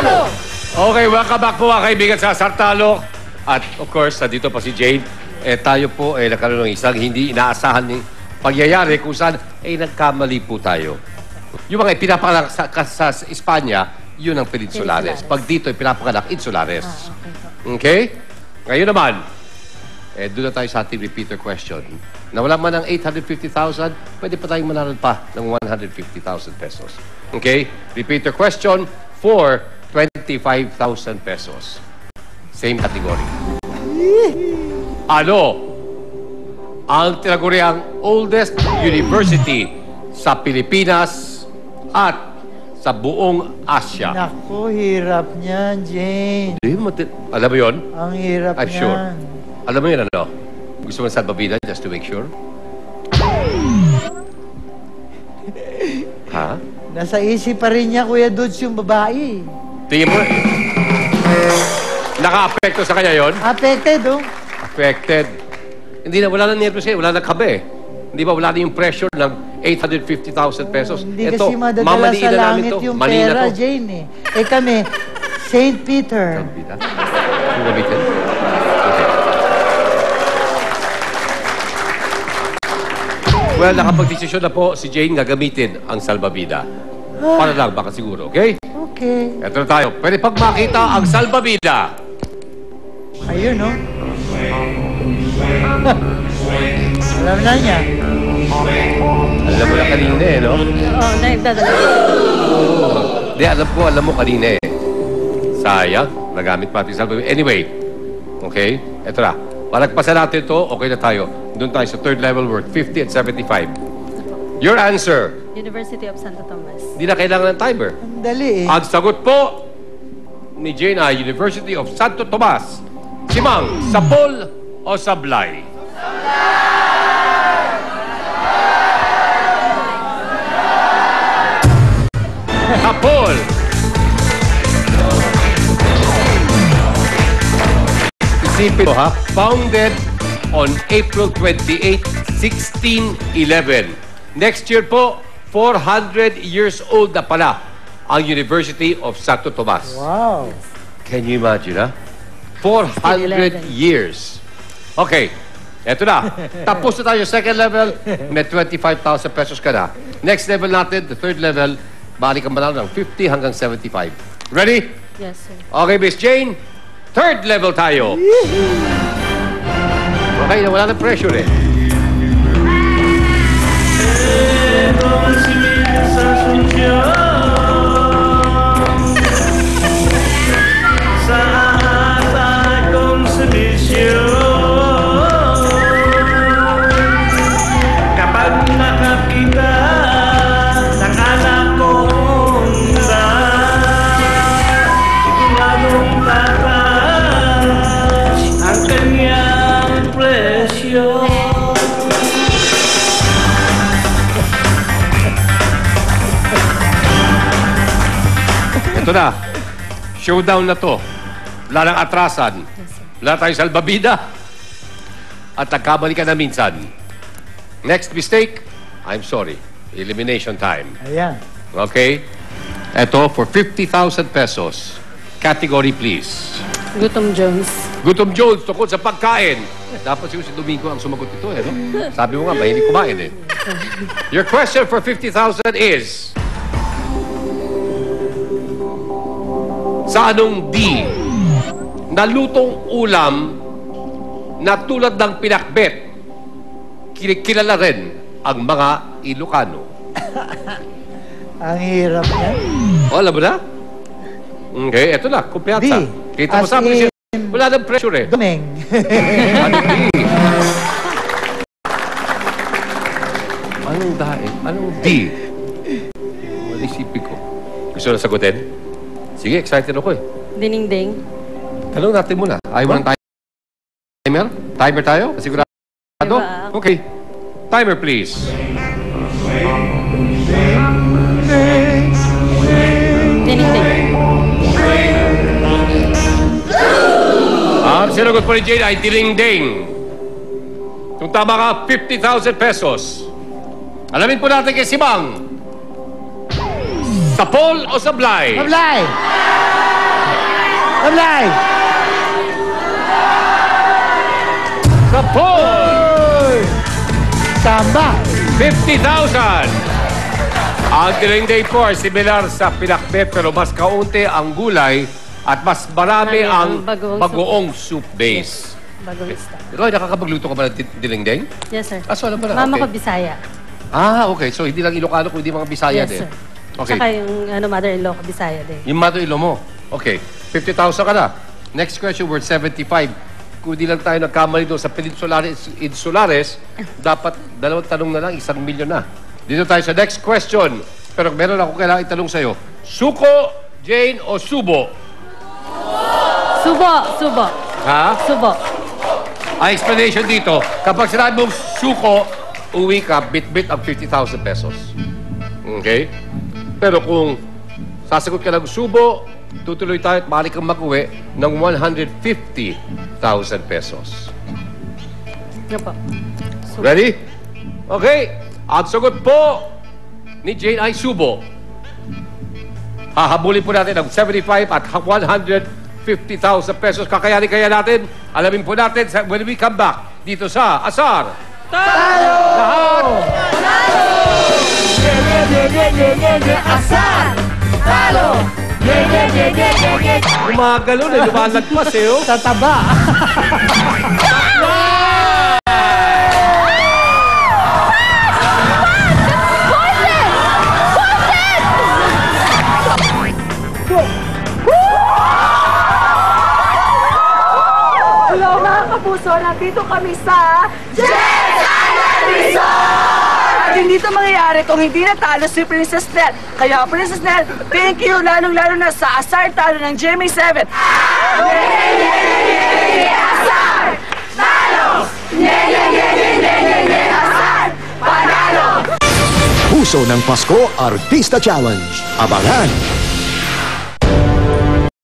Sartalo! Okay, welcome back po mga kaibigan sa Sartalo. At of course, dito pa si Jane. Tayo po nagkaroon ng isang hindi inaasahan ng pangyayari kung saan nagkamali po tayo. Yung mga ipinapanganak sa Espanya, yun ang Peninsulares. Pag dito ipinapanganak, Insulares. Okay? Ngayon naman, doon na tayo sa ating repeater question. Nawala man ng 850,000, pwede pa tayong manaral pa ng 150,000 pesos. Okay? Repeater question for 25,000 pesos. Same category. Ano ang tinaguriang oldest university sa Pilipinas at sa buong Asia? Naku, hirap niyan, Jane. Alam mo yun? Ang hirap I'm niyan. sure. Alam mo yun, ano? Gusto mo sa Babida just to make sure? Ha? Nasa isip pa rin niya, Kuya Dudes, yung babae. Tingin mo, naka-apekto sa kanya yon? Affected, oh. Affected. Hindi na, wala na nervous wala na kabe. Hindi ba, wala na yung pressure ng 850,000 pesos. Hindi kasi madadala sa langit yung pera, Jane, eh. Kami, St. Peter. St. Peter? Yung gamitin? Okay. Well, nakapag-desisyon na po si Jane gagamitin ang salbabida. Para lang, baka siguro, okay? Okay. Ito na tayo. Pwede pag makita ang salbabida. Ayun, no? Alam na niya. Alam mo na kanina no? Oo, nagdadala. Di, alam mo kanina Sayang, nagamit pati salbabida. Anyway, okay? Ito na. Palagpasan natin ito, okay na tayo. Doon tayo sa third level worth, 50 at 75. Your answer? University of Santo Tomas. Hindi na kailangan ng timer. Ang dali, eh. Ang sagot po ni Jane ay University of Santo Tomas. Simang, Sapol o Sablay? Sapol! Isipin mo ha, founded on April 28, 1611. Next year po, 400 years old na pala ang University of Santo Tomas. Wow. Can you imagine, ha? 400 years. Okay, eto na. Tapos na tayo second level, may 25,000 pesos ka na. Next level natin, the third level, balik ang manalo ng 50 hanggang 75. Ready? Yes, sir. Okay, Miss Jane, third level tayo. Okay, wala na pressure eh. Kapag nakakita ng anak kong siguradong tataas ang kanyang presyo. Ito na. Showdown na to. Wala nang atrasan. Wala tayong salbabida. At nagkamali ka na minsan. Next mistake, I'm sorry. Elimination time. Ayan. Okay? Ito, for 50,000 pesos. Category, please. Gutom Jones. Gutom Jones, tungkol sa pagkain. Dapat siguro si Domingo ang sumagot ito, no? Sabi mo nga, mahilig kumain, Your question for 50,000 is... Sa anong D, nalutong ulam na tulad ng pinakbet, kilala rin ang mga Ilocano? Ang hirap niya. O, alam mo na? Okay, eto na, kumpiyansa. D. Kita mo As sabi siya, in- wala nang pressure Dumeng. Anong D? Anong daig? Anong D? Wala isipin ko. Gusto na sagutin? Sige, excited ako Diningding. Tanong natin muna. Ayaw mo ng timer? Timer tayo? Sigurado? Diba? Okay. Timer, please. Diningding. Ang sinagot po ni Jane ay dilingding. Kung tama ka, 50,000 pesos. Alamin po natin kay Simang. Sapol o Sablay? Sablay! Sablay! Sapol! Samba! 50,000! Ang Dilingding po ay similar sa pinakbet pero mas kaunti ang gulay at mas marami ang bagoong soup base. Bagong style. Roy, nakakapagluto ka ba ng Dilingding? Yes, sir. So alam mo na. Mama Okay. ko Bisaya. Okay. So hindi lang Ilocano kundi mga Bisaya Yes, din. sir. Okay. Saka yung mother-in-law ko Bisaya din. Yung mother-in-law mo. Okay. 50,000 ka na. Next question, worth 75. Kung di lang tayo nagkamali doon sa Insulares, dapat dalawang tanong na lang, 1 milyon na. Dito tayo sa next question. Pero meron ako kailangan itanong sa'yo. Suko, Jane, o Subo? Subo. Ha? Subo. Ang explanation dito, kapag sinabi mong suko, uwi ka, bit-bit ang 50,000 pesos. Okay? Pero kung sasagot ka ng subo, tutuloy tayo at maaari kang mag-uwi ng 150,000 pesos. Ano po? Subo. Ready? Okay. Ang sagot po ni Jane ay subo. Hahabulin po natin ang 75 at 150,000 pesos. Kakayanin kaya natin. Alamin po natin when we come back dito sa Asar. Talo! Asar! Talo! Gumagalo na, lumalagpas eh. Oh. Sa taba! Hello mga kapuso, nandito kami sa Jess Island Resort! At hindi ito mangyayari kung hindi natalo si Princess Nell. Kaya Princess Nell, thank you lalong-lalo na sa Asar talo ng GMA7. Asar! Talo! Asar! Panalo! Puso ng Pasko Artista Challenge. Abangan